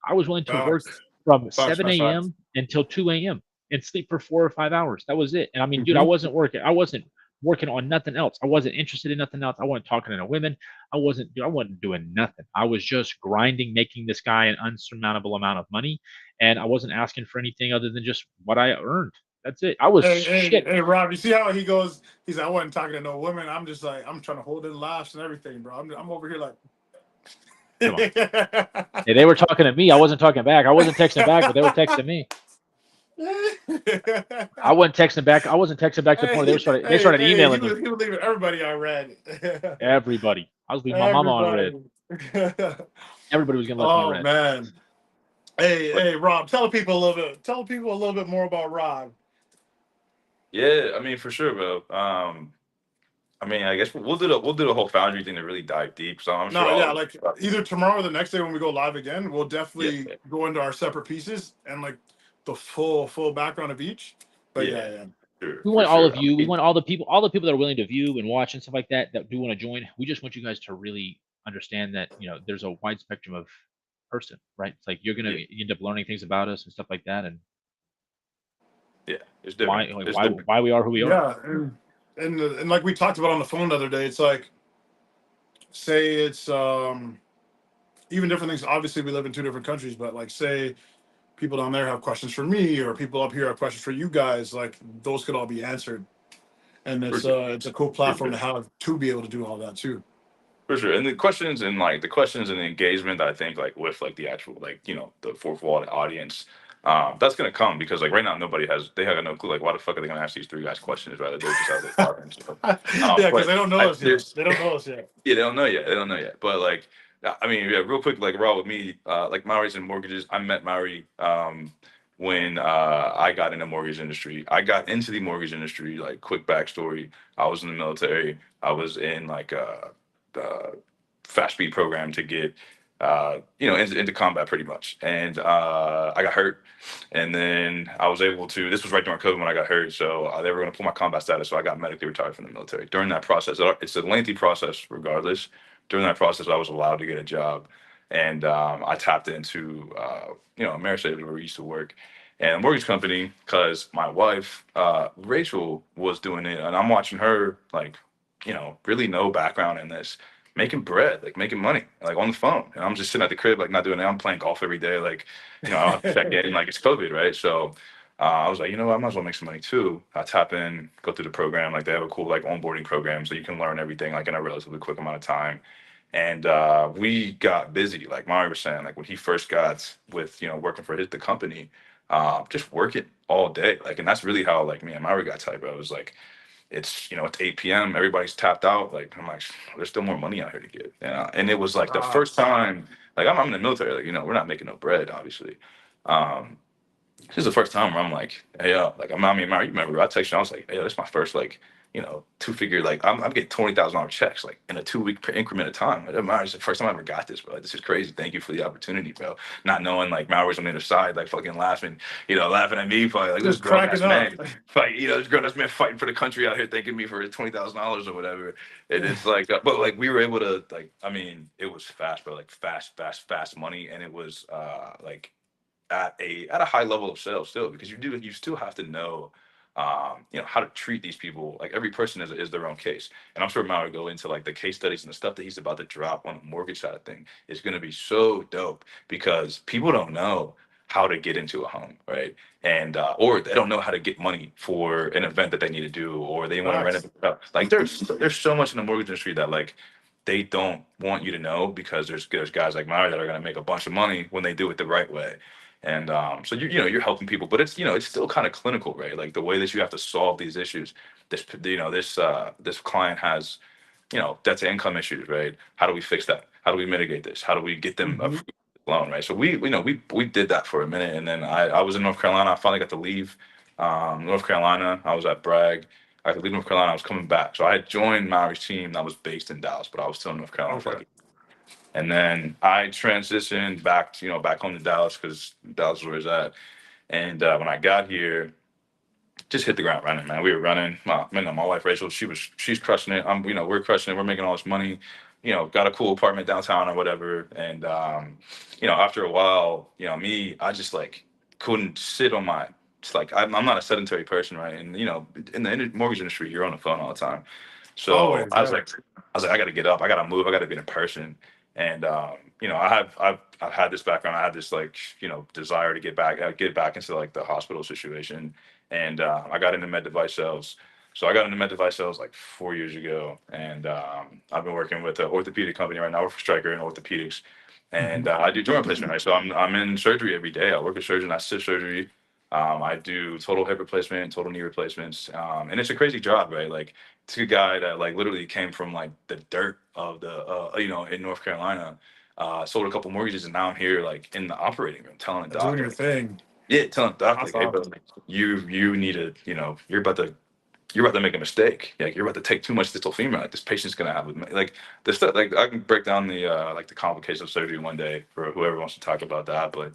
I was willing to work Facts. from Facts, 7 facts, facts. a.m. until 2 a.m. and sleep for 4 or 5 hours. That was it. And I mean, dude, I Hmm. wasn't working. I wasn't working on nothing else. I wasn't interested in nothing else. I wasn't talking to women. I wasn't doing nothing. I was just grinding, making this guy an unsurmountable amount of money. And I wasn't asking for anything other than just what I earned. That's it. I was shit. Hey, Rob. You see how he goes? He's like, I wasn't talking to no women. I'm just like, I'm trying to hold in laughs and everything, bro. I'm over here like. Come on. Hey, they were talking to me. I wasn't talking back. I wasn't texting back, but they were texting me. I wasn't texting back. I wasn't texting back to the point they started He emailing me. was leaving everybody on red. Everybody. I was leaving my mama on red. Everybody. Everybody was getting left on Oh red. man. But Rob, tell people a little bit. Tell people a little bit more about Rob. Yeah, I mean, for sure, bro. I mean, I guess we'll do the whole Foundry thing to really dive deep. So I'm sure No, all yeah, of like it. either tomorrow or the next day when we go live again, we'll Yeah, definitely go into our separate pieces and like the full background of each. But yeah, yeah. sure, we for want all sure. of I you. We mean, want all the people that are willing to view and watch and stuff like that do want to join. We just want you guys to really understand that there's a wide spectrum of person, right? It's like you're gonna yeah, end up learning things about us and stuff like that, and yeah, it's why different. like It's why different. why we are who we are. Yeah, and like we talked about on the phone the other day, it's like say it's even different things. Obviously, we live in two different countries, but like say people down there have questions for me, or people up here have questions for you guys. Like those could all be answered, and For sure, it's a cool for platform sure. to have to be able to do all that too. For sure. And the questions and the engagement, I think, like with like the actual, like, the fourth wall audience, That's gonna come because like right now they have no clue like why the fuck are they gonna ask these three guys questions, right? They're just out there talking. So, Yeah, because but they don't know us yet. there's They don't know us yet. yeah, they don't know yet. They don't know yet. But like, I mean, yeah, real quick, like raw with me, like Maori's in mortgages. I met Maori when I got in the mortgage industry. I got into the mortgage industry. Like, quick backstory: I was in the military. I was in like a fast speed program to get into combat pretty much, and I got hurt, and then I was able to. This was right during COVID when I got hurt, so they were going to pull my combat status, so I got medically retired from the military. During that process, it's a lengthy process, regardless. During that process, I was allowed to get a job, and I tapped into Amerisafe where we used to work, and a mortgage company because my wife Rachel was doing it, and I'm watching her like really no background in this making bread, like making money, like on the phone. And I'm just sitting at the crib, like not doing it. I'm playing golf every day. Like, I don't have to check in, like it's COVID, right? So I was like, you know what, I might as well make some money too. I tap in, go through the program. Like they have a cool like onboarding program so you can learn everything like in a relatively quick amount of time. And we got busy, like Mario was saying, like when he first got with, working for the company, just working all day. Like, and that's really how like me and Mario got tight, bro. It was like, it's 8 p.m. Everybody's tapped out. Like I'm like, there's still more money out here to get. And it was like the first time. Like I'm in the military. Like we're not making no bread, obviously. Um, this is the first time where I'm like, hey, like I mean, Mary, you remember I texted you. I was like, hey, this is my first like, two figure. Like I'm getting $20,000 checks like in a 2 week increment of time. Like, Mary, it's the first time I ever got this, bro. This is crazy. Thank you for the opportunity, bro. Not knowing like Mary was on the other side, like fucking laughing, laughing at me, probably like this Just grown ass cracking up. man, like this grown ass man fighting for the country out here, thanking me for $20,000 or whatever. And it's like, but like we were able to like, I mean, it was fast, bro. Like fast money, and it was like at a high level of sales still because you still have to know how to treat these people. Like every person is their own case, and I'm sure Matt will go into like the case studies and the stuff that he's about to drop on the mortgage side of thing is going to be so dope because people don't know how to get into a home, right? And or they don't know how to get money for an event that they need to do, or they want to rent Facts. it out. Like there's so much in the mortgage industry that like they don't want you to know because there's guys like Mario that are going to make a bunch of money when they do it the right way. And so you're helping people, but it's still kind of clinical, right? Like the way that you have to solve these issues. This client has debt to income issues, right? How do we fix that? How do we mitigate this? How do we get them a Hmm. free loan, right? So we did that for a minute, and then I was in North Carolina. I finally got to leave North Carolina. I was at Bragg. I could leave North Carolina. I was coming back, so I had joined Maori's team that was based in Dallas, but I was still in North Carolina for Okay. like. And then I transitioned back, back home to Dallas because Dallas is where it's at. And when I got here, just hit the ground running, man. We were running. My wife Rachel, she's crushing it. We're crushing it. We're making all this money. Got a cool apartment downtown or whatever. And after a while, me, I just like couldn't sit on my. It's like I'm not a sedentary person, right? And in the mortgage industry, you're on the phone all the time. So Always. Yeah. I got to get up. I got to move. I got to be in person. And I've had this background. I had this like desire to get back into like the hospital situation, and I got into med device sales. So I got into med device sales like 4 years ago, and I've been working with an orthopedic company right now. I work for Stryker in orthopedics, Hmm. and I do joint replacement. Right, so I'm in surgery every day. I work as a surgeon. I assist surgery. I do total hip replacement, total knee replacements, and it's a crazy job, right? Like it's a guy that like literally came from like the dirt of the in North Carolina, sold a couple mortgages, and now I'm here like in the operating room telling the Doing doctor, your thing. yeah, telling the doctor, That's like, hey, bro, awesome. like, you need to, you're about to make a mistake. Like you're about to take too much dystrophin. Like this patient's gonna have like the stuff. Like I can break down the like the complications of surgery one day for whoever wants to talk about that. But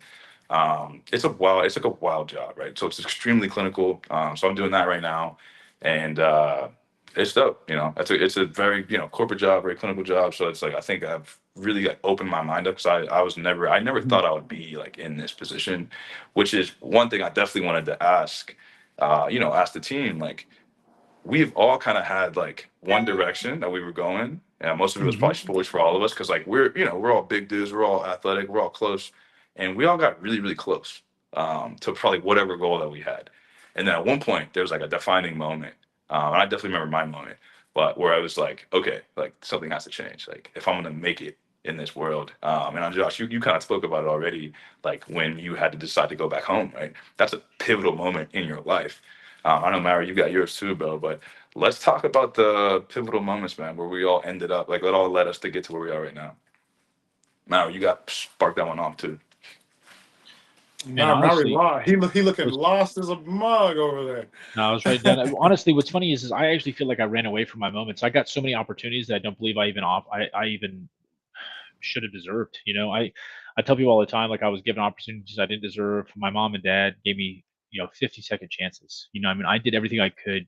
it's like a wild job, right? So it's extremely clinical. So I'm doing that right now, and it's dope. It's a very corporate job, very clinical job. So it's like I think I've really like opened my mind up because I never Mhm. thought I would be like in this position, which is one thing I definitely wanted to ask. Ask the team like we've all kind of had like one direction that we were going. And most of it was Mhm. probably sports for all of us because like we're all big dudes, we're all athletic, we're all close, and we all got really really close to probably whatever goal that we had. And then at one point there was like a defining moment, and I definitely remember my moment, but where I was like, okay, like something has to change. Like if I'm gonna make it in this world. And Josh, you kind of spoke about it already, like when you had to decide to go back home, right? That's a pivotal moment in your life. I know, Mary, you got yours too, bro. But let's talk about the pivotal moments, man, where we all ended up, like, it all led us to get to where we are right now. Mary, you got spark that one off too. Man, Now Mary honestly, lost. He it looking was lost as a mug over there. no, I was right down. Honestly, what's funny is I actually feel like I ran away from my moments. I got so many opportunities that I don't believe I even should have deserved. I tell people all the time, like I was given opportunities I didn't deserve. My mom and dad gave me, 50-second chances. I mean, I did everything I could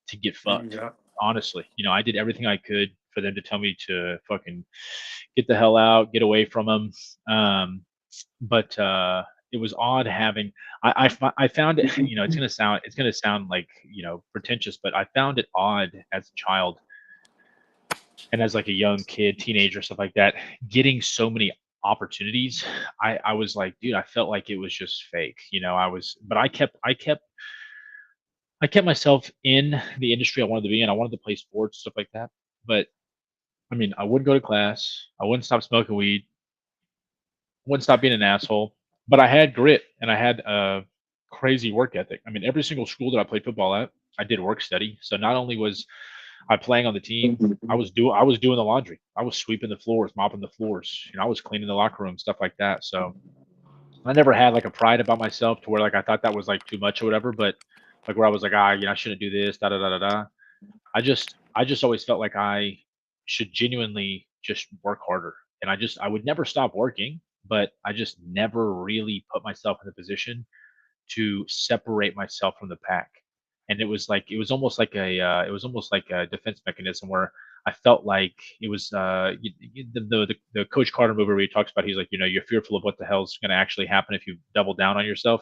to get fucked. Yeah. Honestly, I did everything I could for them to tell me to fucking get the hell out, get away from them. Um, but it was odd having. I found it. It's gonna sound like pretentious, but I found it odd as a child and as like a young kid, teenager, stuff like that, getting so many opportunities. I was like, dude, I felt like it was just fake. But I kept myself in the industry I wanted to be in. I wanted to play sports, stuff like that. But I mean, I wouldn't go to class. I wouldn't stop smoking weed. Wouldn't stop being an asshole. But I had grit and I had a crazy work ethic. I mean, every single school that I played football at, I did work study. So not only was I playing on the team, I was doing the laundry. I was sweeping the floors, mopping the floors. I was cleaning the locker room, stuff like that. So I never had like a pride about myself to where like I thought that was like too much or whatever. But like where I was like, I shouldn't do this, da da da da da. I just always felt like I should genuinely just work harder. And I would never stop working, but I just never really put myself in the position to separate myself from the pack. And it was almost like a defense mechanism where I felt like it was the Coach Carter movie where he talks about he's like, you're fearful of what the hell's going to actually happen if you double down on yourself.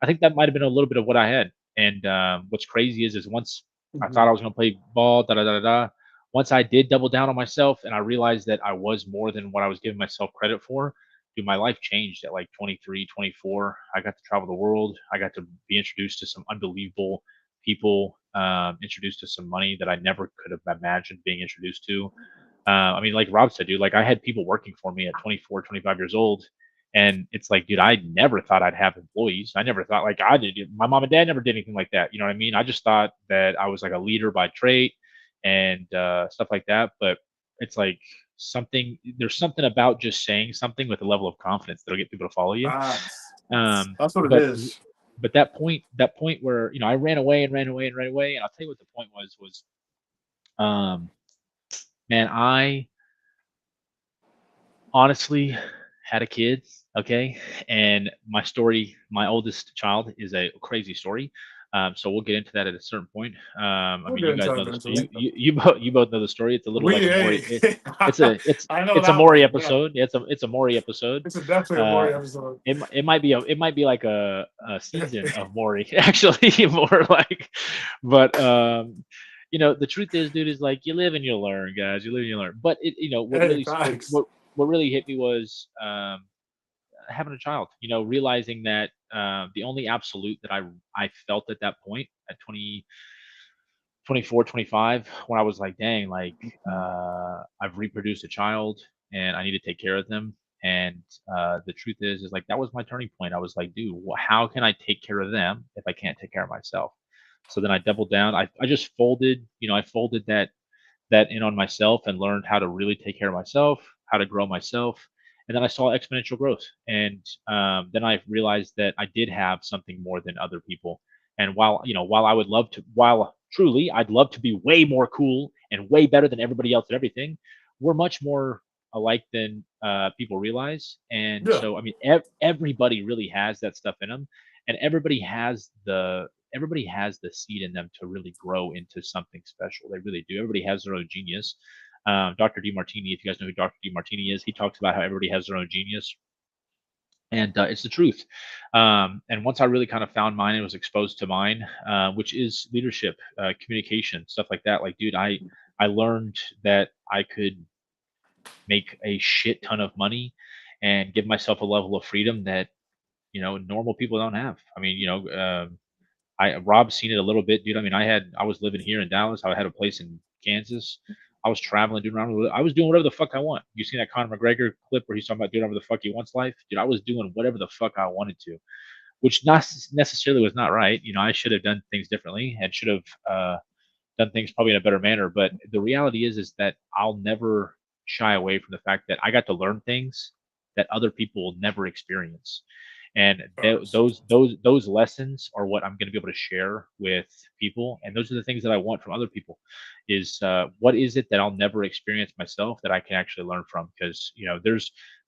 I think that might have been a little bit of what I had. And what's crazy is once I thought I was going to play ball, da da da da. Once I did double down on myself, and I realized that I was more than what I was giving myself credit for, dude, my life changed at like 23, 24. I got to travel the world. I got to be introduced to some unbelievable people, introduced to some money that I never could have imagined being introduced to. I mean, like Rob said, dude, like I had people working for me at 24, 25 years old. And it's like, dude, I never thought I'd have employees. I never thought like I did. My mom and dad never did anything like that. You know what I mean? I just thought that I was like a leader by trait and stuff like that. But it's like there's something about just saying something with a level of confidence that'll get people to follow you. Nice. Um, That's what it but is. but that point where I ran away and ran away and ran away, and I'll tell you what the point was, um, man, I honestly had a kid, okay? And my oldest child is a crazy story. So we'll get into that at a certain point. I We'll mean, get you into guys it know the story. eventually. You both know the story. It's a little We like a Maury. hey, It's a it's I know it's a that Maury one. Yeah, episode. Yeah, it's a Maury episode. it's a definitely a Uh, Maury episode. it might be like a season of Maury actually more like, but the truth is, dude, is like you live and you learn, guys. You live and you learn. But what Hey, really facts. what really hit me was having a child. Realizing that the only absolute that I felt at that point at 20, 24, 25, when I was like, dang, like I've reproduced a child and I need to take care of them. And the truth is like that was my turning point. I was like, dude, how can I take care of them if I can't take care of myself? So then I doubled down. I just folded, I folded that in on myself and learned how to really take care of myself, how to grow myself. And then I saw exponential growth. And then I realized that I did have something more than other people. And while I would love to, while truly I'd love to be way more cool and way better than everybody else at everything, we're much more alike than people realize. And Yeah. so, I mean, everybody really has that stuff in them, and everybody has the seed in them to really grow into something special. They really do. Everybody has their own genius. Dr. Demartini, if you guys know who Dr. Demartini is, he talks about how everybody has their own genius, and it's the truth. And once I really kind of found mine and was exposed to mine, which is leadership, communication, stuff like that. Like, dude, I learned that I could make a shit ton of money and give myself a level of freedom that normal people don't have. I mean, Rob's seen it a little bit, dude. I mean, I was living here in Dallas. I had a place in Kansas. I was traveling, doing around. I was doing whatever the fuck I want. You seen that Conor McGregor clip where he's talking about doing whatever the fuck he wants life? Dude, I was doing whatever the fuck I wanted to, which not necessarily was not right. I should have done things differently and should have done things probably in a better manner. But the reality is that I'll never shy away from the fact that I got to learn things that other people will never experience. And Facts. those lessons are what I'm going to be able to share with people, and those are the things that I want from other people. Is what is it that I'll never experience myself that I can actually learn from? Because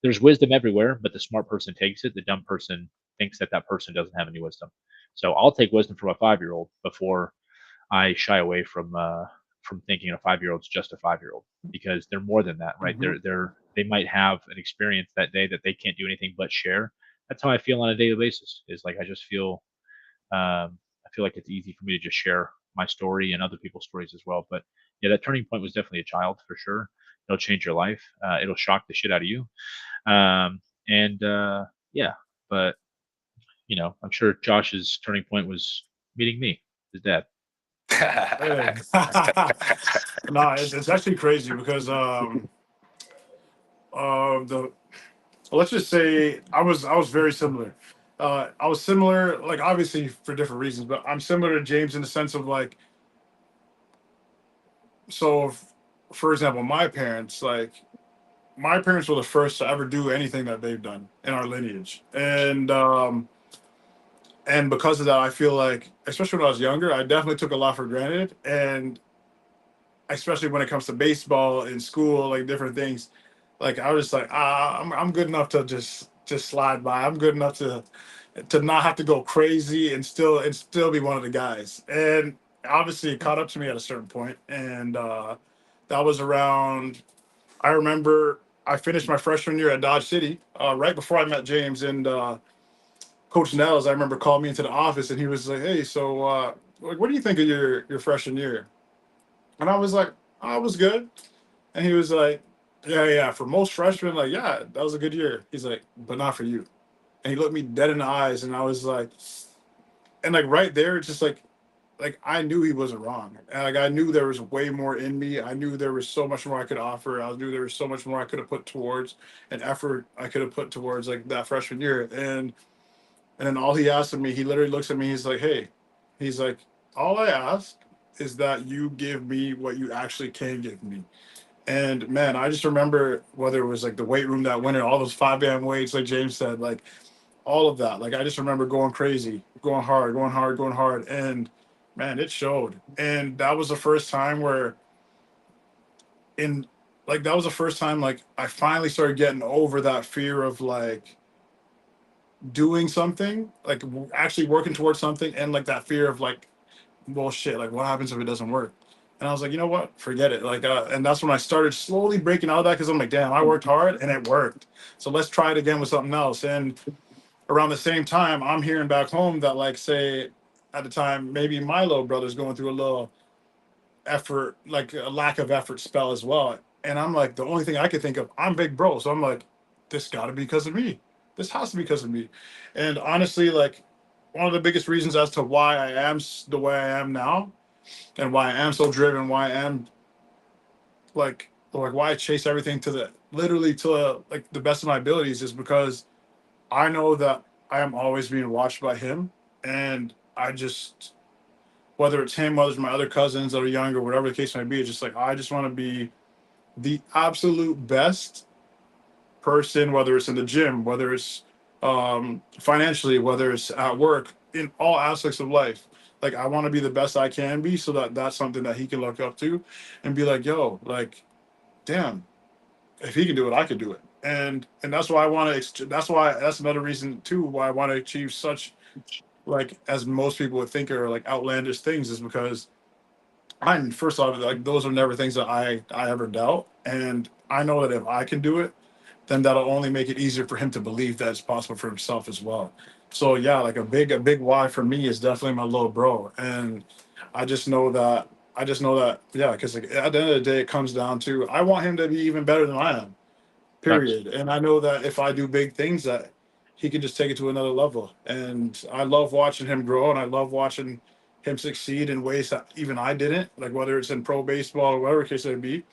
there's wisdom everywhere, but the smart person takes it. The dumb person thinks that that person doesn't have any wisdom. So I'll take wisdom from a 5 year old before I shy away from thinking a 5 year old's just a 5 year old, because they're more than that, right? Hmm. They might have an experience that day that they can't do anything but share. That's how I feel on a daily basis. Is like I feel like it's easy for me to just share my story and other people's stories as well. But yeah, that turning point was definitely a child for sure. It'll change your life. It'll shock the shit out of you. And yeah, but I'm sure Josh's turning point was meeting me, his dad. Hey. Nah, it's actually crazy because the let's just say I was very similar. I was similar, like obviously for different reasons, but I'm similar to James in the sense of like, so for example, my parents were the first to ever do anything that they've done in our lineage, and because of that, I feel like, especially when I was younger, I definitely took a lot for granted, and especially when it comes to baseball in school, like different things. Like I was just like, I'm good enough to just slide by. I'm good enough to not have to go crazy and still be one of the guys. And obviously, it caught up to me at a certain point, and that was around. I remember I finished my freshman year at Dodge City, right before I met James, and Coach Nels. I remember called me into the office, and he was like, "Hey, so like, what do you think of your freshman year?" And I was like, "Oh, I was good." And he was like, "Yeah, yeah, for most freshmen, like, yeah, that was a good year." He's like, "But not for you." And he looked me dead in the eyes, and I was like, and like right there, it's just like I knew he wasn't wrong. And like I knew there was way more in me. I knew there was so much more I could offer. I knew there was so much more I could have put towards an effort I could have put towards like that freshman year. And then all he asked of me, he literally looks at me, he's like, "Hey," he's like, "All I ask is that you give me what you actually can give me." And man, I just remember whether it was like the weight room that winter, all those 5 a.m. weights, like James said, like all of that. Like I just remember going crazy, going hard, going hard, going hard. And man, it showed. And that was the first time where in like that was the first time like I finally started getting over that fear of like doing something, like actually working towards something, and like that fear of like, well, shit, like what happens if it doesn't work? And I was like, you know what, forget it. Like, and that's when I started slowly breaking out of that because I'm like, damn, I worked hard and it worked. So let's try it again with something else. And around the same time, I'm hearing back home that, like, say, at the time, maybe my little brother's going through a little effort, like a lack of effort spell as well. And I'm like, the only thing I could think of, I'm big bro. So I'm like, this got to be because of me. This has to be because of me. And honestly, like, one of the biggest reasons as to why I am the way I am now and why I am so driven, why I am like why I chase everything to the literally to like the best of my abilities is because I know that I am always being watched by him, and I just, whether it's him, whether it's my other cousins that are younger, whatever the case may be, it's just like I just want to be the absolute best person, whether it's in the gym, whether it's financially, whether it's at work, in all aspects of life. Like I want to be the best I can be, so that that's something that he can look up to, and be like, "Yo, like, damn, if he can do it, I can do it." And that's why I want to. That's why that's another reason too why I want to achieve such, like, as most people would think are like outlandish things, is because I, first off, like those are never things that I ever doubt, and I know that if I can do it, then that'll only make it easier for him to believe that it's possible for himself as well. So yeah, like a big why for me is definitely my little bro, and I just know that yeah, because like, at the end of the day, it comes down to I want him to be even better than I am, Facts. period. And I know that if I do big things, that he can just take it to another level. And I love watching him grow, and I love watching him succeed in ways that even I didn't, like whether it's in pro baseball or whatever case it may be.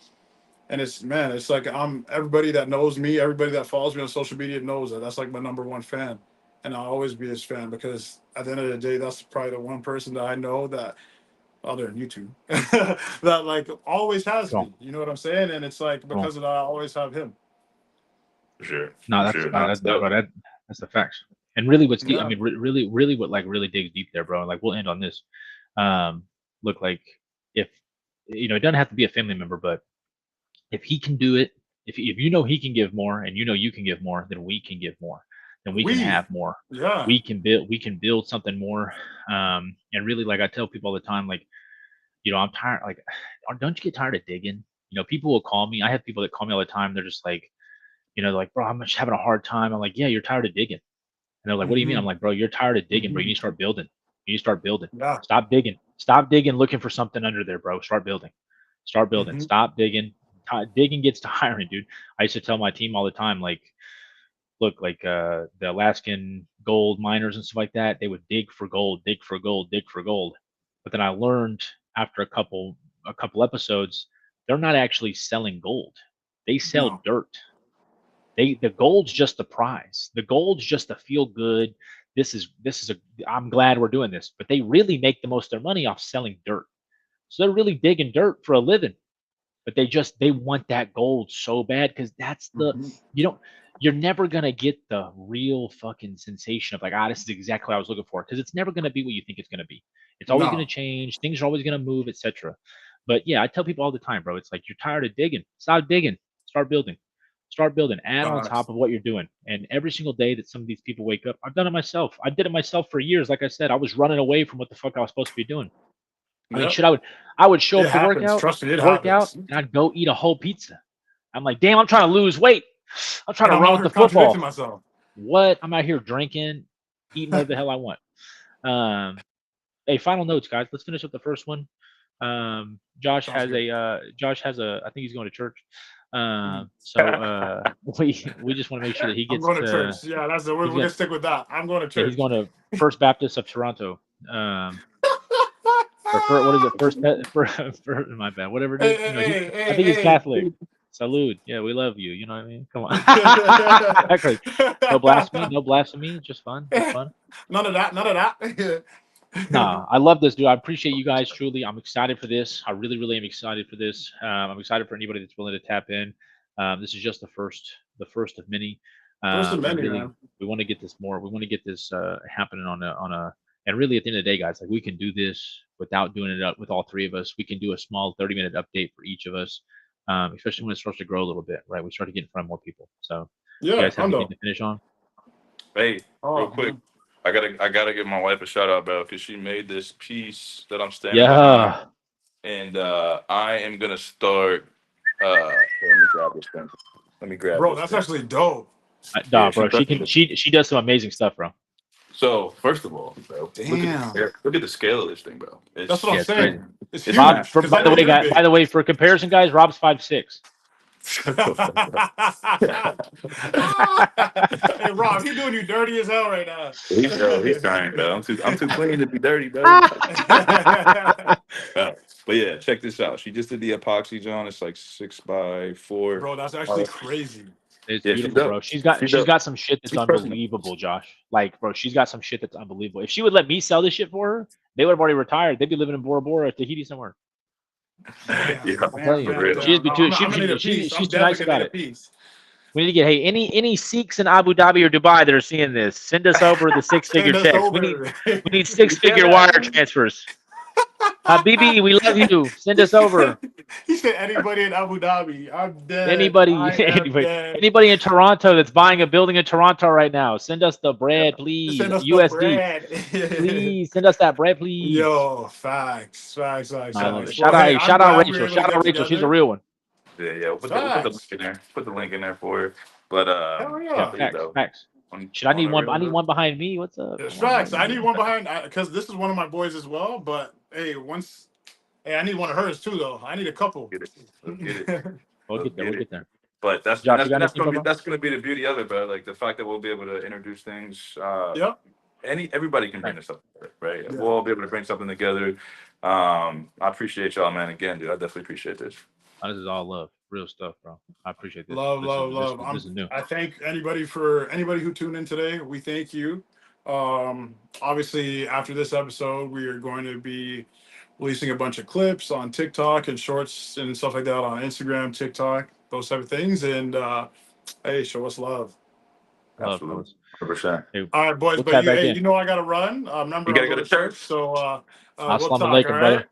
And it's, man, it's like I'm everybody that knows me, everybody that follows me on social media knows that that's like my number one fan, and I'll always be his fan because at the end of the day, that's probably the one person that I know that other than YouTube that like always has Cool. me. You know what I'm saying? And it's like Cool. because of that, I always have him. For sure. No, For that's sure. no, Not that, so. bro, that's the facts. And really, what's deep? I Yeah. mean, really, what like really digs deep there, bro. Like we'll end on this. Look, like if it doesn't have to be a family member, but if he can do it, if you know he can give more, and you know you can give more, then we can give more, then we can We, have more. yeah. We can build something more. And really, like I tell people all the time, like I'm tired. Like, don't you get tired of digging? People will call me. I have people that call me all the time. They're just like, they're like, bro, I'm just having a hard time. I'm like, yeah, you're tired of digging. And they're like, what do you mean? I'm Hmm. like, bro, you're tired of digging, bro. You Hmm. need to start building. You need to start building. Yeah. Stop digging. Stop digging, looking for something under there, bro. Start building. Start building. Hmm. Stop digging. Digging gets tiring, dude. I used to tell my team all the time, like, look, like the Alaskan gold miners and stuff like that, they would dig for gold, dig for gold, dig for gold. But then I learned after a couple episodes, they're not actually selling gold. They sell No. dirt. The gold's just the prize. The gold's just to feel good. This is a I'm glad we're doing this. But they really make the most of their money off selling dirt. So they're really digging dirt for a living. But they want that gold so bad because that's Hmm. you don't you're never gonna get the real fucking sensation of like, this is exactly what I was looking for. Because it's never gonna be what you think it's gonna be. It's always gonna No. change, things are always gonna move, etc. But yeah, I tell people all the time, bro, it's like you're tired of digging. Stop digging. Start building. Start building. Add on top of what you're doing. And every single day that some of these people wake up, I've done it myself. I did it myself for years. Like I said, I was running away from what the fuck I was supposed to be doing. I mean, Yep. shit, I would show It up to happens. Trust me, it work out, happens. and I'd go eat a whole pizza. I'm like, damn, I'm trying to lose weight. I'm trying And to I'm run out with here the contradicting football. myself. What? I'm out here drinking, eating whatever the hell I want. Um, hey, final notes, guys. Let's finish up the first one. Josh Sounds has good. I think he's going to church. So we just want to make sure that he I'm gets going to to church. Yeah, that's it. We're he's gonna gonna stick with that. I'm going to yeah, he's church. going to First Baptist of Toronto. Or what is it? For my bad. Whatever it Hey, is, hey, I hey, think he's hey, Catholic. Salute. Yeah, we love you. You know what I mean? Come on. Act like no blasphemy, hey. no blasphemy. Just fun, just fun. None of that. None of that. Nah, I love this, dude. I appreciate you guys truly. I'm excited for this. I really, really am excited for this. I'm excited for anybody that's willing to tap in. This is just the first of many. First of And many, really, man. we want to get this more. We want to get this happening and really at the end of the day, guys, like we can do this without doing it up with all three of us. We can do a small 30-minute update for each of us, especially when it starts to grow a little bit, right? We start to get in front of more people. So, you Yeah, guys have I'm anything though. to finish on? Hey, real Oh quick, man. I gotta give my wife a shout out, bro, because she made this piece that I'm standing behind, Yeah. and I am gonna start. Let me grab this thing. Let me grab Bro, this that's thing. actually dope. Yeah, Nah, she bro. She can. busted it. She does some amazing stuff, bro. So first of all, bro, Damn. look at the scale of this thing, bro. That's what I'm Yeah, it's saying. crazy. It's It's Rob, huge. massive. Because I by the know way, you're guy. By big. the way, for comparison, guys, Rob's 5'6". Shut the fuck Hey Rob, he doing you dirty as hell right now. He's trying, bro. I'm too clean to be dirty, bro. But yeah, check this out. She just did the epoxy, John. It's like 6x4. Bro, that's actually crazy. It's Yeah, she beautiful, bro. dope. She's She got she's dope. got some shit that's She's crushing it. unbelievable, Josh. Like, bro, she's got some shit that's unbelievable. If she would let me sell this shit for her, they would have already retired. They'd be living in Bora Bora, Tahiti somewhere. Damn, Yeah, I'm telling damn, you, for damn, real. she just damn. be No, too. I'm gonna need a She's piece. I'm she's too nice definitely gonna about need a it. piece. We need to get any Sikhs in Abu Dhabi or Dubai that are seeing this. Send us over the six-figure Send us checks. We over. need You said six-figure wire that. transfers. Habibi, we love you. Send he us over. said he said anybody in Abu Dhabi. I'm dead. Anybody, I am anybody, dead. anybody in Toronto that's buying a building in Toronto right now, send us the Yeah. bread, please. Send us the USD, bread. please send us that bread, please. Yo, facts, facts, facts, No, I love it. facts. Well, hey, I'm Shout out glad we were Rachel. able to Shout get out Rachel. She's a together. real one. Yeah. We'll put the link Facts. in there. Put the link in there for her. But Hell Yeah, yeah. you facts, know, facts. on Should I need a one? real I need note. one behind me. What's up? It's Come on, facts. man. I need one behind because this is one of my boys as well. But hey, I need one of hers too though. I need a couple. Get it. Let's get it. We'll Let's get there. get We'll it. get there. But that's and Josh, you that's got and that's anything, gonna be bro? that's gonna be the beauty of it, bro. Like the fact that we'll be able to introduce things. Yep. Everybody can bring Facts. this up. right? Yeah. We'll all be able to bring something together. I appreciate y'all, man. Again, dude, I definitely appreciate this. This is all love, real stuff, bro. I appreciate this. Love, love, love. This is new. I thank anybody who tuned in today. We thank you. Obviously, after this episode, we are going to be releasing a bunch of clips on TikTok and shorts and stuff like that on Instagram, TikTok, those type of things. And hey, show us love. Love, Absolutely, fellas. 100%. Hey, All right, boys. we'll But tap you, back hey, in. you know I gotta run. Remember, You gotta I'll go go to to church. church. So we'll Assalamu talk. alaikum, All brother. right.